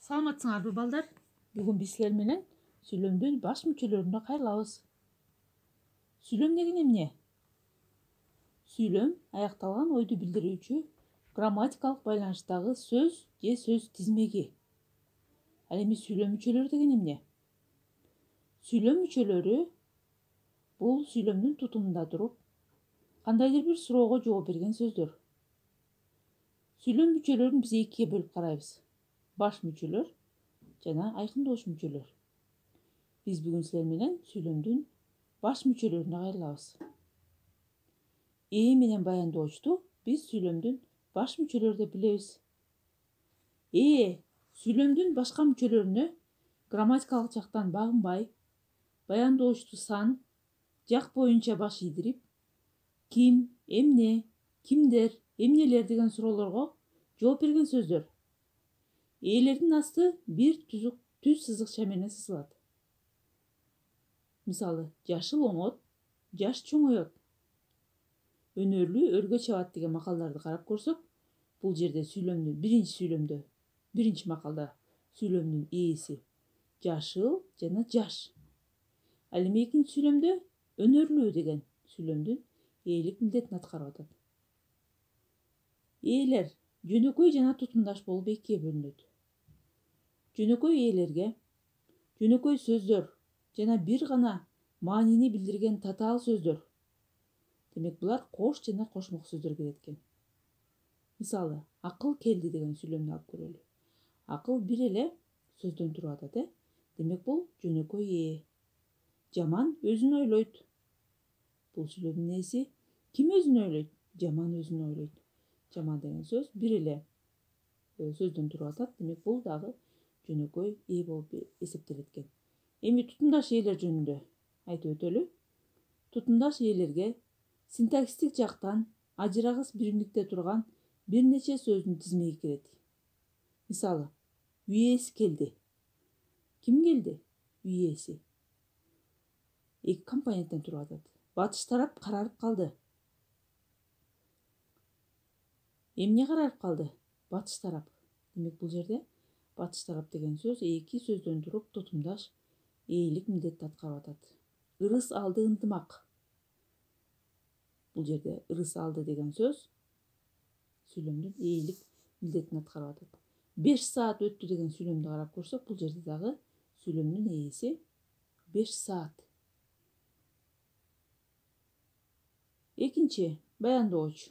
Саламатсыңарбы балдар? Бүгүн биз силер менен сүйлөмдүн баш мүчөлөрүнө кайрылабыз. Сүйлөм деген эмне? Сүйлөм аякталган ойду билдирүүчү грамматикалык байланыштагы сөз же сөз тизмеги. Ал эми сүйлөм мүчөлөрү деген эмне? Сүйлөм мүчөлөрү бул сүйлөмдүн тутумунда туруп, кандайдыр бир суроого жооп берген сөздөр. Сүйлөм мүчөлөрүн биз экиге бөлүп карайбыз. Баш мүчөлөр жана айкындооч мүчөлөр. Биз бүгүн силер менен сүйлөмдүн баш мүчөлөрүнө кайрылабыз. Менен баяндоочту биз сүйлөмдүн баш мүчөлөрү деп билебиз. Сүйлөмдүн башка мүчөлөрүнө грамматикалык жактан багынбай, баяндоочту сан, жак боюнча баш ийдирип, ким, эмне, кимдер, эмнелер деген суроолорго жооп берген сөздөр. Ээлердин асты бир түз сызыкча менен сызылат. Мисалы, жашыл оңот, жаш чоңоет. Өнөрлүү өргө чабат деген макалдарды карап көрсөк, бул жерде сүйлөмдүн биринчи макалда сүйлөмдүн ээси жашыл жана жаш. Ал эми экинчи сүйлөмдө өнөрлүү деген сүйлөмдүн ээлик милдетин аткарып атат. Ээлер жөнөкөй жана тутумдаш болуп экиге бөлүнөт. Жөнөкөй ээлерге жөнөкөй сөздөр жана бир гана маанини билдирген татаал сөздөр. Демек булар кош жана кошмок сөздөр кирет экен. Мисалы, акыл келди деген сүйлөмдү алып көрөлү. Акыл бир эле сөздөн туруп атат, Демек бул жөнөкөй ээ. Жаман өзүн ойлойт. Бул сүйлөмдүн ээси ким өзүн ойлойт? Жаман өзүн ойлойт. Жаман деген сөз бир эле сөздөн туруп атат. Демек бул дагы жөнөкөй ээ болуп эсептелет экен. Эми тутумдаш ээлер жөнүндө айтып өтөлү. Тутумдаш ээлерге синтаксистик жактан ажырагыс биримдикте турган бир нече сөздүн тизмеги кирет. Мисалы, үй ээси келди. Ким келди? Үй ээси. Эки компоненттен туруп атат. Батыш тарап карарып калды. Эмне карарып калды? Батыш тарап. Демек бул жерде батыш тарап деген сөз эки сөздөн туруп тутумдаш ээлик милдетти аткарып атат. Ырыс алды ынтымак. Бул жерде ырыс алды деген сөз сүйлөмдүн ээлик милдетин аткарып атат. 5 саат өттү деген сүйлөмдү карап көрсөк, бул жерде дагы сүйлөмдүн ээси 5 саат. Экинчи, баяндооч.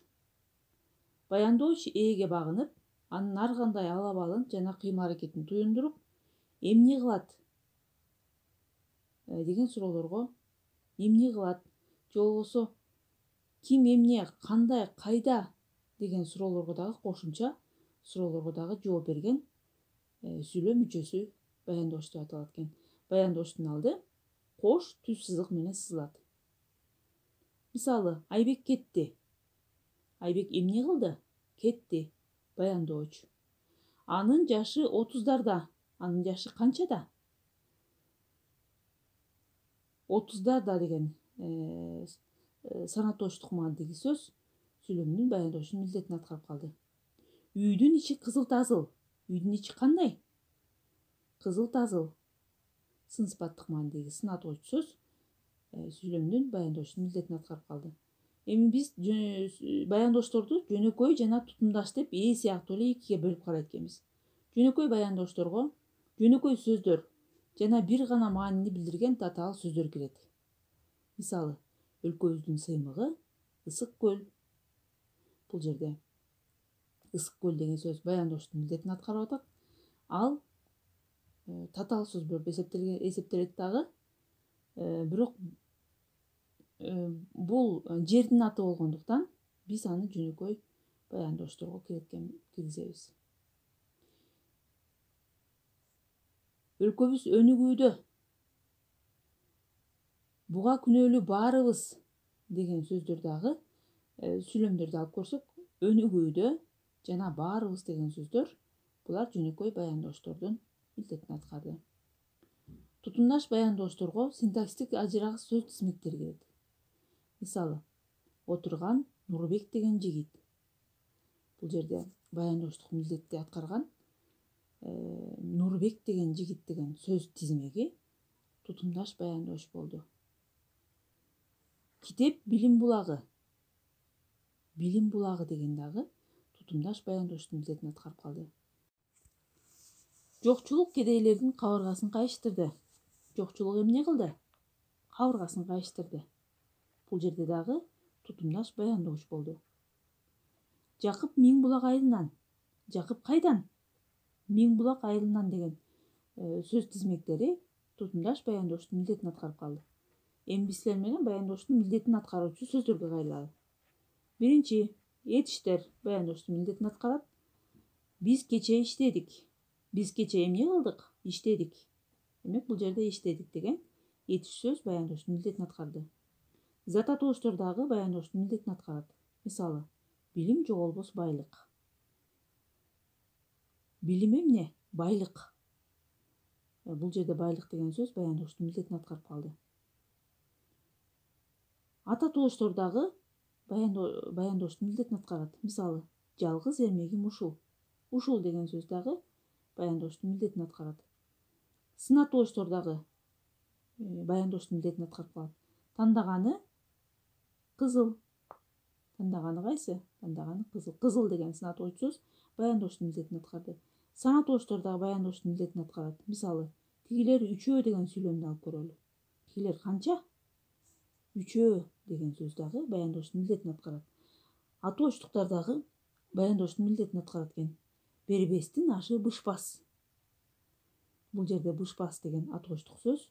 Баяндооч ээге багынып, анын ар кандай ала абалын жана кыймыл-аракетин туюндуруп, эмне кылат деген суроолорго эмне кылат, же болбосо ким, эмне, кандай, кайда деген суроолорго дагы кошумча суроолорго дагы жооп берген сүйлөм мүчөсү баяндооч деп аталат экен. Баяндоочтун алды кош түз сызык менен сызылат. Мисалы, Айбек кетти. Айбек эмне кылды? Кетти. Баяндооч. Анын жашы 30-дарда. Анын жашы канчада? 30-дарда деген санаточтук маанидеги сөз сүйлөмдүн баяндоочунун милдетин аткарып калды. Үйдүн ичи кызыл-тазыл. Үйдүн ичи кандай? Кызыл-тазыл. Сын сыпаттык маанидеги сынатоочу сөз сүйлөмдүн баяндоочунун милдетин аткарып калды. Эми биз баяндоочторду жөнөкөй жана тутумдаш деп ээ сыяктуу эле экиге бөлүп карайт экенбиз. Жөнөкөй баяндоочторго жөнөкөй сөздөр жана бир гана маанини билдирген татаал сөздөр кирет. Мисалы, өлкөбүздүн сыймыгы ысык көл. Бул жерде ысык көл деген сөз баяндоочтун милдетин аткарып атат. Ал татаал сөз болуп эсептелет дагы. Бирок бул жердин аты болгондуктан биз аны жөнөкөй баяндоочторго киргизебиз. Өлкөбүз өнүгүүдө. Буга күнөөлүү баарыбыз деген сөздөр дагы сүйлөмдөрдү алып көрсөк, өнүгүүдө жана баарыбыз деген сөздөр булар жөнөкөй баяндоочтордун милдетин аткарды. Тутумдаш баяндоочторго синтаксистик ажырагыс сөз тизмектери кирет. Мисалы, отурган Нурбек деген жигит. Бул жерде баяндоочтук милдетти аткарган Нурбек деген жигит деген сөз тизмеги тутумдаш баяндооч болду. Китеп билим булагы. Билим булагы деген дагы тутумдаш баяндоочтун милдетин аткарып калды. Жокчулук кедейлердин кабыргасын кайыштырды. Жокчулук эмне кылды? Кабыргасын кайыштырды. Бул жерде дагы тутумдаш баяндооч болду. Жакып Миңбулак айылынан. Жакып кайдан? Миңбулак айылынан деген сөз тизмектери тутумдаш баяндоочтун милдетин аткарып калды. Эми биз силер менен баяндоочтун милдетин аткаруучу сөздөргө кайрылалы. Биринчи, этиштер баяндоочтун милдетин аткарат. Биз кече иштедик. Биз кече эмне кылдык? Иштедик. Демек бул жерде иштедик деген этиш сөз баяндоочтун милдетин аткарды. Зататооштор дагы баяндоочтун милдетин аткарат. Мисалы, билим жоголбос байлык. Билим эмне? Байлык. Бул жерде байлык деген сөз баяндоочтун милдетин аткарып калды. Ататооштор дагы баяндоочтун милдетин аткарат. Мисалы, жалгыз эрмегим ушул. Ушул деген сөз дагы баяндоочтун милдетин аткарат. Сынатооштор дагы баяндоочтун милдетин аткарып калат. Тандаганы кызыл. Тандаганы кайсы? Тандаганы кызыл. Кызыл деген сынатооч сөз баяндоочтун милдетин аткарды. Санатооштор дагы баяндоочтун милдетин аткарат. Мисалы, тигилер үчөө деген сүйлөмдү алып көрөлү. Тигилер канча? Үчөө деген сөз дагы баяндоочтун милдетин аткарат. Атоочтуктар дагы баяндоочтун милдетин аткарат экен. Бербестин ашы бышпас. Бул жерде бышпас деген атоочтук сөз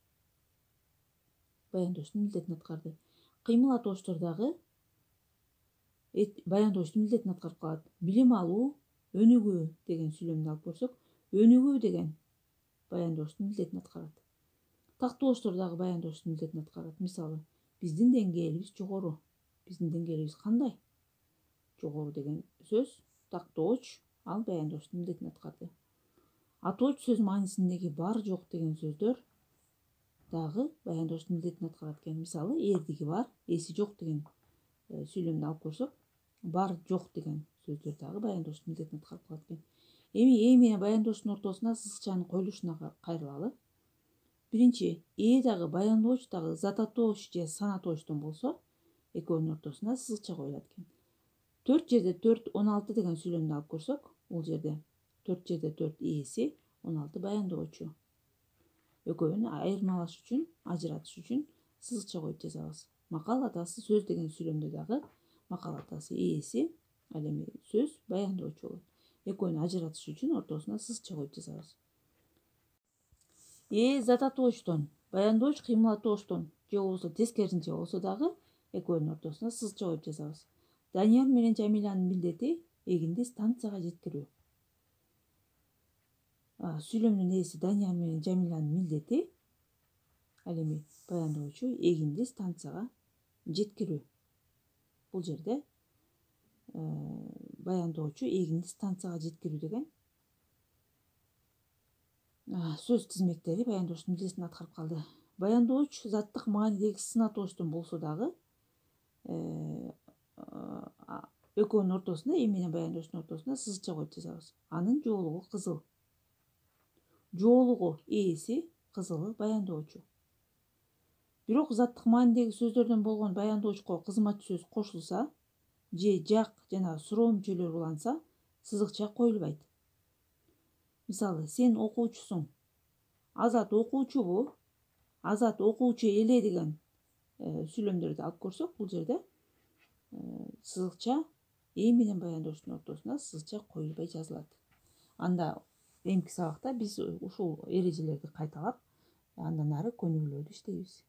баяндоочтун милдетин аткарды. Кыймыл атооштор дагы баяндоочтун милдетин аткарып калат. Билим алуу, өнүгүү деген сүйлөмдү алып көрсөк, өнүгүү деген баяндоочтун милдетин аткарат. Тактооштор дагы баяндоочтун милдетин аткарат. Мисалы, биздин деңгээлибиз жогору. Биздин деңгээлибиз кандай? Жогору деген сөз тактооч, ал баяндоочтун милдетин аткарды. Атооч сөз маанисиндеги бар жок деген сөздөр дагы баяндоочтун милдетин аткарат экен. Мисалы, эрдиги бар, эси жок деген сүйлөмдү алып көрсөк, бар жок деген сөздөр дагы баяндоочтун милдетин аткарып калат экен. Эми ээ менен баяндоочтун ортосуна сызыкчанын коюлушуна кайрылалы. Биринчи, ээ дагы баяндооч дагы зататооч же санатоочтон болсо, экөөнүн ортосуна сызыкча коюлат экен. 4 жерде 4 16 деген сүйлөмдү алып көрсөк, бул жерде 4 жерде 4 ээси, 16 баяндоочу. Экөөнү айырмалаш үчүн, ажыратыш үчүн сызыкча коюп жазабыз. Макал атасы сөз деген сүйлөмдө дагы макал атасы ээси, ал эми сөз баяндоочу болот. Экөөнү ажыратыш үчүн ортосуна сызыкча коюп жазабыз. Зататоочтон, баяндооч кыймылатооштон же болбосо тескерисинче болсо дагы экөөнүн ортосуна сызыкча коюп жазабыз. Данияр менен Жамиланын милдети эгинди станцияга жеткирүү. Сүйлөмдүн ээси Данияр менен Жамиланын милдети, ал эми баяндоочу эгинди станцияга жеткирүү. Бул жерде баяндоочу эгинди станцияга жеткирүү деген сөз тизмектери баяндоочтун милдетин аткарып калды. Баяндооч заттык маанидеги сынатоочтон болсо дагы экөөнүн ортосуна, ээ менен баяндоочтун ортосуна сызыкча коюп жазабыз. Анын жоолугу кызыл. Жоолугу ээси, кызылы баяндоочу. Бирок заттык маанидеги сөздөрдөн болгон баяндоочко кызматчы сөз кошулса же жак жана суроо мүчөлөр уланса, сызыкча коюлбайт. Мисалы, сен окуучусуң. Азат окуучубу? Азат окуучу эле деген сүйлөмдөрдү алып көрсөк, бул жерде сызыкча ээ менен баяндоочтун ортосуна сызыкча коюлбай жазылат. Анда эмки сабакта биз ушул эрежелерди кайталап, андан ары көнүгүүлөрдү иштейбиз.